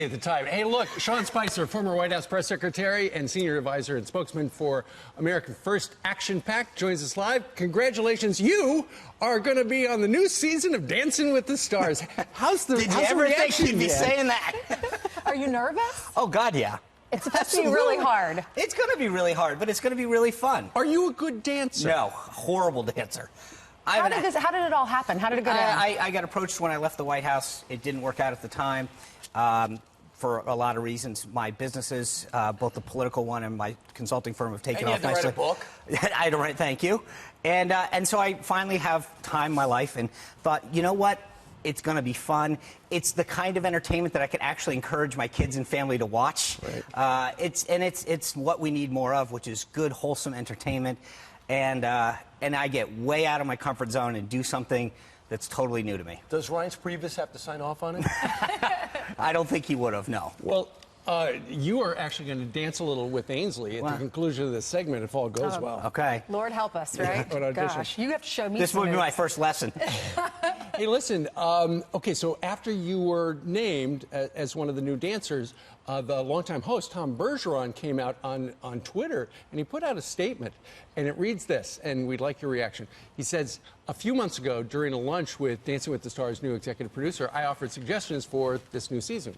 At the time. Hey, look, Sean Spicer, former White House press secretary and senior advisor and spokesman for American First Action PAC, joins us live. Congratulations, you are going to be on the new season of Dancing with the Stars. How's the Did you ever think you'd be saying that? Are you nervous? Oh, God, yeah. It's supposed to be really hard. It's going to be really hard, but it's going to be really fun. Are you a good dancer? No, horrible dancer. How did it all happen? How did it go down? I got approached when I left the White House. It didn't work out at the time. For a lot of reasons, my businesses, both the political one and my consulting firm, have taken off nicely. And you had to write a book. I had to write, thank you. And so I finally have time in my life and thought, you know what? It's going to be fun. It's the kind of entertainment that I could actually encourage my kids and family to watch. Right. It's what we need more of, which is good, wholesome entertainment. And I get way out of my comfort zone and do something that's totally new to me. Does Reince Priebus have to sign off on it? I don't think he would have, no. Well, you are actually going to dance a little with Ainsley at the conclusion of this segment if all goes well. Okay. Lord help us, right? Gosh, you have to show me This some would be moves. my first lesson. Hey, listen, okay, so after you were named as one of the new dancers, the longtime host, Tom Bergeron, came out on Twitter, and he put out a statement, and it reads this, and we'd like your reaction. He says, a few months ago, during a lunch with Dancing with the Stars' new executive producer, I offered suggestions for this new season.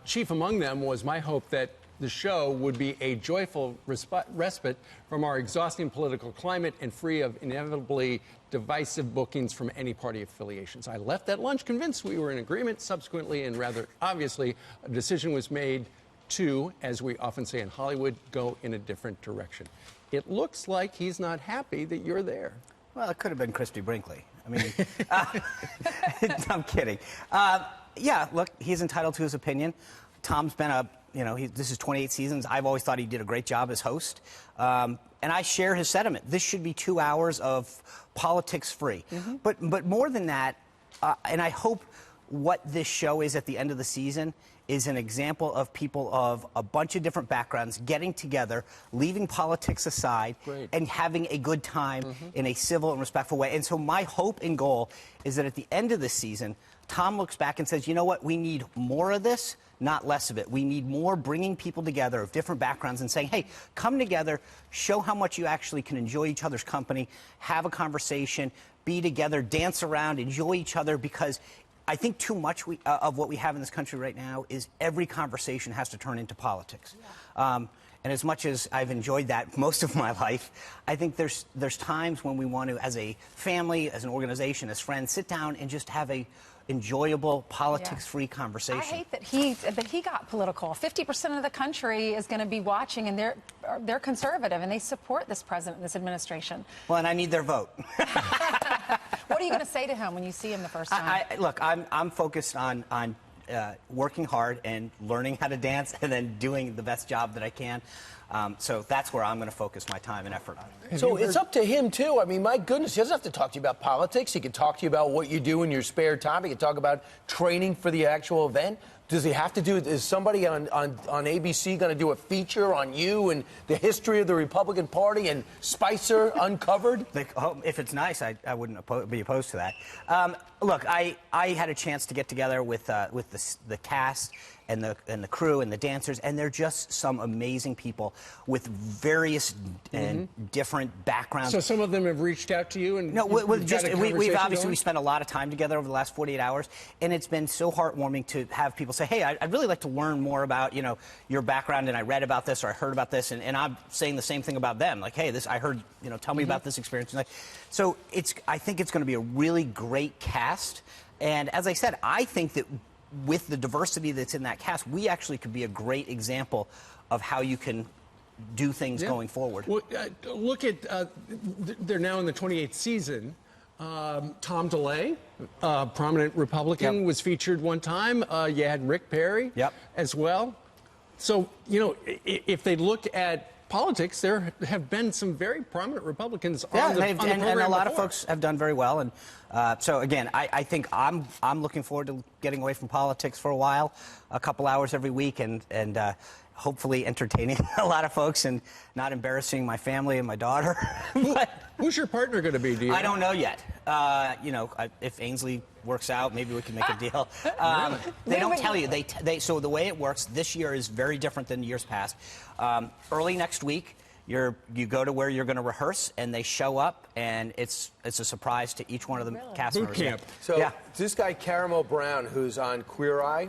Chief among them was my hope that the show would be a joyful respite from our exhausting political climate and free of inevitably divisive bookings from any party affiliations. I left that lunch convinced we were in agreement. Subsequently, and rather obviously, a decision was made to, as we often say in Hollywood, go in a different direction. It looks like he's not happy that you're there. Well, it could have been Christy Brinkley. I mean, I'm kidding. Yeah, look, he's entitled to his opinion. Tom's been this is 28 seasons. I've always thought he did a great job as host. And I share his sentiment. This should be 2 hours of politics free. But more than that, and I hope what this show is at the end of the season is an example of people of a bunch of different backgrounds getting together, leaving politics aside, and having a good time in a civil and respectful way. And so my hope and goal is that at the end of this season, Tom looks back and says, you know what, we need more of this, not less of it. We need more bringing people together of different backgrounds and saying, hey, come together, show how much you actually can enjoy each other's company, have a conversation, be together, dance around, enjoy each other, because I think too much of what we have in this country right now is every conversation has to turn into politics. And as much as I've enjoyed that most of my life, I think there's times when we want to, as a family, as an organization, as friends, sit down and just have a enjoyable, politics-free conversation. I hate that he got political. 50% of the country is going to be watching, and they're conservative, and they support this president, this administration. Well, and I need their vote. What are you going to say to him when you see him the first time? Look, I'm focused on working hard and learning how to dance, and then doing the best job that I can. So that's where I'm going to focus my time and effort on. So it's up to him, too. I mean, my goodness, he doesn't have to talk to you about politics. He can talk to you about what you do in your spare time. He can talk about training for the actual event. Does he have to do it? Is somebody on ABC going to do a feature on you and the history of the Republican Party and Spicer Uncovered? If it's nice, I wouldn't be opposed to that. Look, I had a chance to get together with the cast and the crew and the dancers, and they're just some amazing people with various and different backgrounds. So some of them have reached out to you, and no, we've obviously spent a lot of time together over the last 48 hours, and it's been so heartwarming to have people say, hey, I'd really like to learn more about your background, and I read about this or I heard about this, and I'm saying the same thing about them, like, hey, I heard, tell me about this experience. So I think it's going to be a really great cast, and as I said, I think that with the diversity that's in that cast, we actually could be a great example of how you can do things going forward. Well, look at, they're now in the 28th season. Tom DeLay, prominent Republican, was featured one time. You had Rick Perry as well. So, if they look at politics, there have been some very prominent Republicans on the program and a lot before. of folks have done very well. And so again, I think I'm looking forward to getting away from politics for a while, a couple hours every week, and hopefully entertaining a lot of folks and not embarrassing my family and my daughter. But Who's your partner going to be, do you I don't know yet. If Ainsley works out, maybe we can make a deal. They don't tell you. So the way it works this year is very different than years past. Early next week, you go to where you're going to rehearse, and they show up, and it's a surprise to each one of the cast members. Boot camp. So this guy, Caramel Brown, who's on Queer Eye,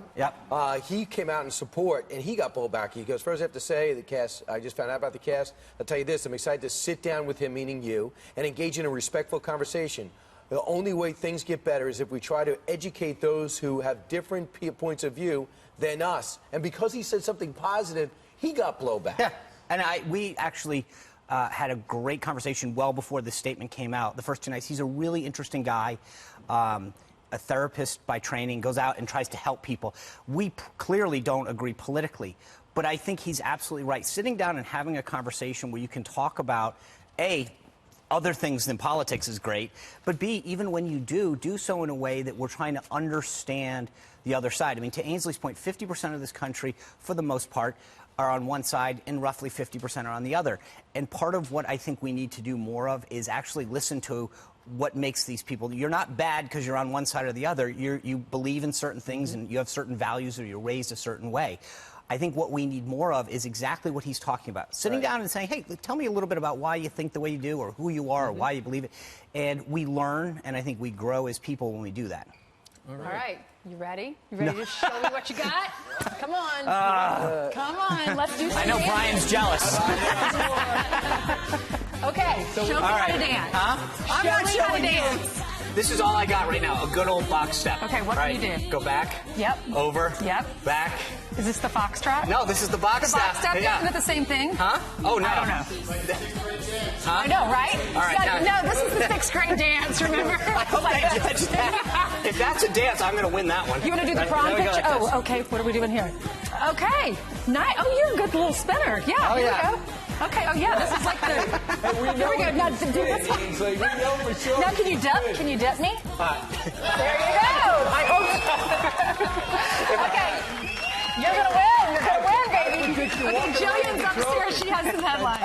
he came out in support, and he got blowback. He goes, first I have to say, the cast, I just found out about the cast. I'll tell you this, I'm excited to sit down with him, meaning you, and engage in a respectful conversation. The only way things get better is if we try to educate those who have different points of view than us. And because he said something positive, he got blowback. Yeah. And we actually had a great conversation well before this statement came out. The first 2 nights, he's a really interesting guy, a therapist by training, goes out and tries to help people. We clearly don't agree politically, but I think he's absolutely right. Sitting down and having a conversation where you can talk about, A, other things than politics is great, but B, even when you do so in a way that we're trying to understand the other side. I mean, to Ainsley's point, 50% of this country, for the most part, are on one side and roughly 50% are on the other. And part of what I think we need to do more of is actually listen to what makes these people. You're not bad because you're on one side or the other. You believe in certain things and you have certain values or you're raised a certain way. I think what we need more of is exactly what he's talking about. Sitting down and saying, hey, tell me a little bit about why you think the way you do or who you are or why you believe it. And we learn, and I think we grow as people when we do that. All right. You ready? You ready to show me what you got? Come on. Come on. Let's do some I know dancing. Brian's jealous. Okay. Show me how to dance. I'm Show not me how to showing you. dance. This is all I got right now, a good old box step. Okay, what can you do? Go back. Yep. Over. Yep. Back. Is this the foxtrot? No, this is the box The step. box step, isn't it the same thing? Huh? Oh, no. I don't know. Huh? I know, right? All right, no, this is the 6th grade dance, remember? I hope I judge that. If that's a dance, I'm going to win that one. You want to do the Right, prom there we go, picture? like this. Oh, okay. What are we doing here? Okay. Nice. Oh, you're a good little spinner. Yeah. Oh, here yeah. we go. Okay. Oh, yeah. This is like the. Here we go. Now, do this one. So we know for sure. Now, can you dip? Can you dip me? There you go. Okay. You're gonna win. You're gonna win, baby. Okay, Jillian's upstairs. She has some headlines.